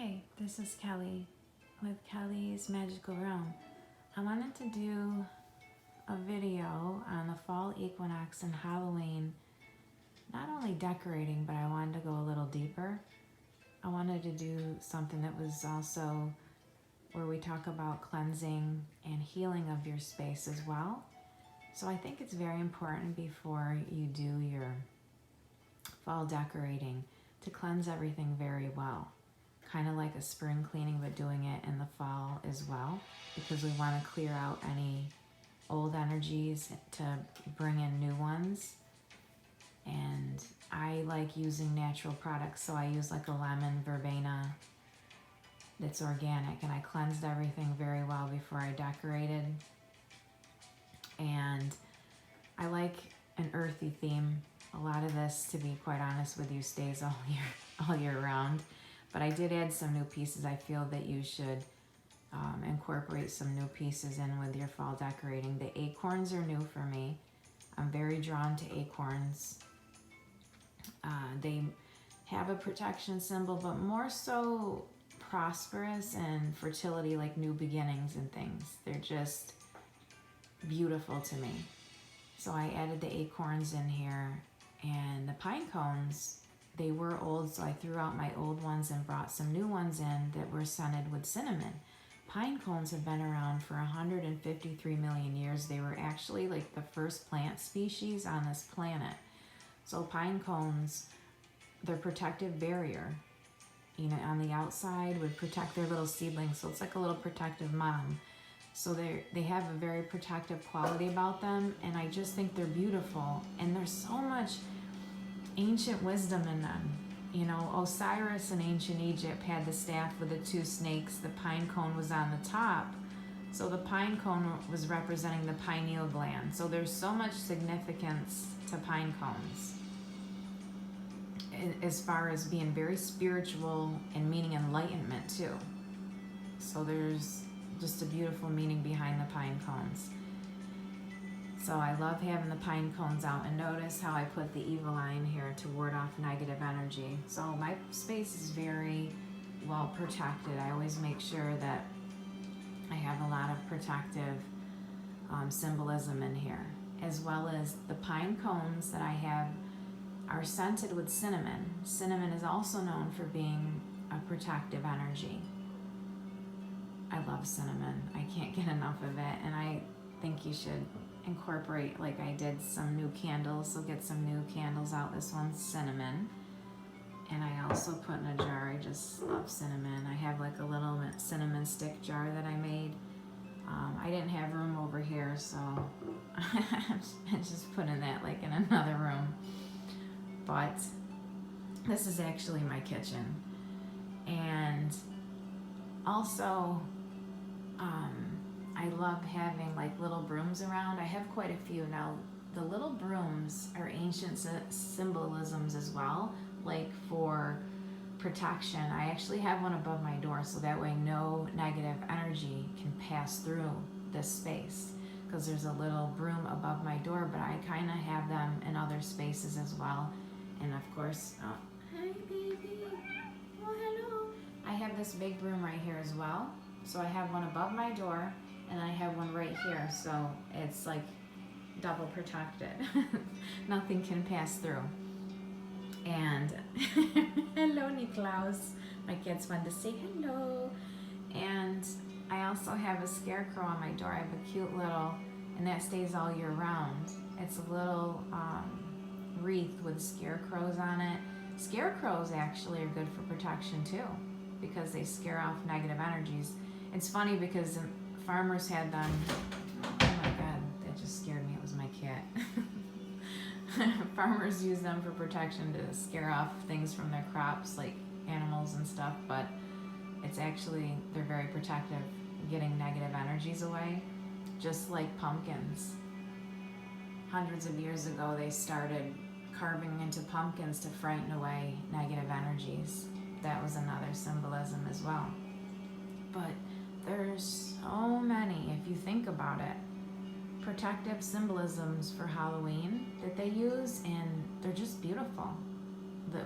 Hey, this is Kelly with Kelly's Magical Realm. I wanted to do a video on the fall equinox and Halloween, not only decorating, but I wanted to go a little deeper. I wanted to do something that was also where we talk about cleansing and healing of your space as well. So I think it's very important before you do your fall decorating to cleanse everything very well. Kind of like a spring cleaning, but doing it in the fall as well, because we want to clear out any old energies to bring in new ones. And I like using natural products, so I use like a lemon verbena that's organic, and I cleansed everything very well before I decorated. And I like an earthy theme. A lot of this, to be quite honest with you, stays all year round. But I did add some new pieces. I feel that you should incorporate some new pieces in with your fall decorating. The acorns are new for me. I'm very drawn to acorns. They have a protection symbol, but more so prosperous and fertility, like new beginnings and things. They're just beautiful to me. So I added the acorns in here, and the pine cones. They were old, so I threw out my old ones and brought some new ones in that were scented with cinnamon. Pine cones have been around for 153 million years. They were actually like the first plant species on this planet. So pine cones, their protective barrier, on the outside would protect their little seedlings. So it's like a little protective mom. So they have a very protective quality about them, and I just think they're beautiful. And there's so much ancient wisdom in them. Osiris in ancient Egypt had the staff with the two snakes. The pine cone was on the top. So the pine cone was representing the pineal gland. So there's so much significance to pine cones as far as being very spiritual and meaning enlightenment too. So there's just a beautiful meaning behind the pine cones. So I love having the pine cones out, and notice how I put the evil eye in here to ward off negative energy. So my space is very well protected. I always make sure that I have a lot of protective symbolism in here, as well as the pine cones that I have are scented with cinnamon. Cinnamon is also known for being a protective energy. I love cinnamon. I can't get enough of it, and I think you should incorporate, like I did, some new candles. So get some new candles out. This one's cinnamon, and I also put in a jar. I just love cinnamon. I have like a little cinnamon stick jar that I made. I didn't have room over here, so I just put in that like in another room. But this is actually my kitchen, and also I love having like little brooms around. I have quite a few now. The little brooms are ancient symbolisms as well, like for protection. I actually have one above my door, so that way no negative energy can pass through this space, because there's a little broom above my door, but I kind of have them in other spaces as well. And of course, oh, hi baby, oh hello. I have this big broom right here as well. So I have one above my door, and I have one right here, so it's like double protected. Nothing can pass through. And hello Niklaus, my kids wanted to say hello. And I also have a scarecrow on my door. I have a cute little, and that stays all year round. It's a little wreath with scarecrows on it. Scarecrows actually are good for protection too, because they scare off negative energies. It's funny because farmers had them. Oh my God, that just scared me. It was my cat. Farmers use them for protection to scare off things from their crops, like animals and stuff, but it's actually, they're very protective, getting negative energies away, just like pumpkins. Hundreds of years ago, they started carving into pumpkins to frighten away negative energies. That was another symbolism as well. But there's so many, if you think about it, protective symbolisms for Halloween that they use, and they're just beautiful,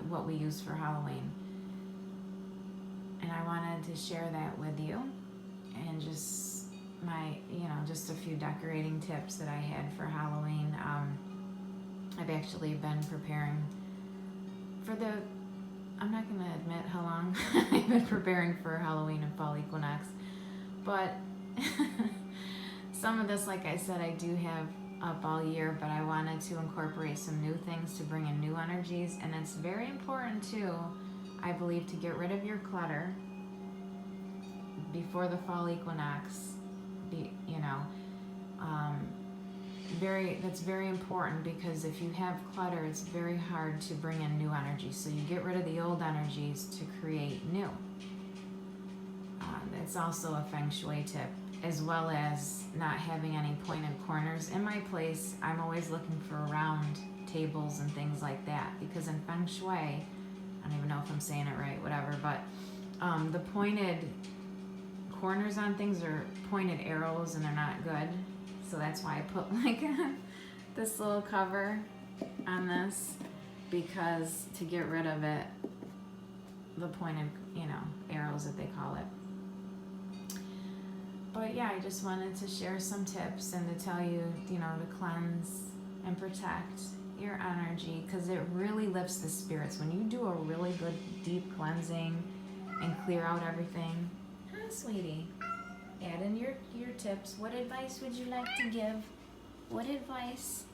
what we use for Halloween. And I want to share that with you, and just my, just a few decorating tips that I had for Halloween. I've actually been preparing for I'm not going to admit how long I've been preparing for Halloween and fall equinox, but some of this, like I said, I do have up all year, but I wanted to incorporate some new things to bring in new energies. And it's very important too, I believe, to get rid of your clutter before the fall equinox. That's very important, because if you have clutter, it's very hard to bring in new energy. So you get rid of the old energies to create new. It's also a feng shui tip, as well as not having any pointed corners. In my place, I'm always looking for round tables and things like that, because in feng shui, I don't even know if I'm saying it right, whatever, but the pointed corners on things are pointed arrows, and they're not good. So that's why I put like this little cover on this, because to get rid of it, the pointed, arrows that they call it. But yeah, I just wanted to share some tips and to tell you, to cleanse and protect your energy, because it really lifts the spirits. When you do a really good deep cleansing and clear out everything. Huh, sweetie? Add in your tips. What advice would you like to give? What advice?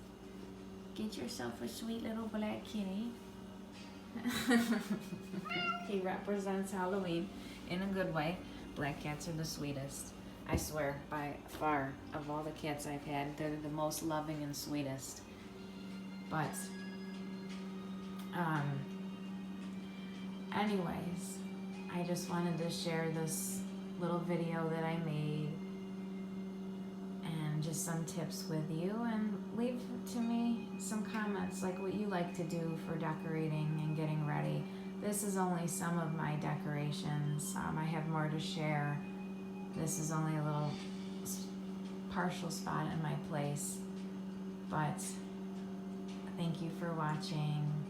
Get yourself a sweet little black kitty. He represents Halloween in a good way. Black cats are the sweetest. I swear, by far, of all the cats I've had, they're the most loving and sweetest. But, anyways, I just wanted to share this little video that I made and just some tips with you, and leave to me some comments like what you like to do for decorating and getting ready. This is only some of my decorations. I have more to share. This is only a little partial spot in my place, but thank you for watching.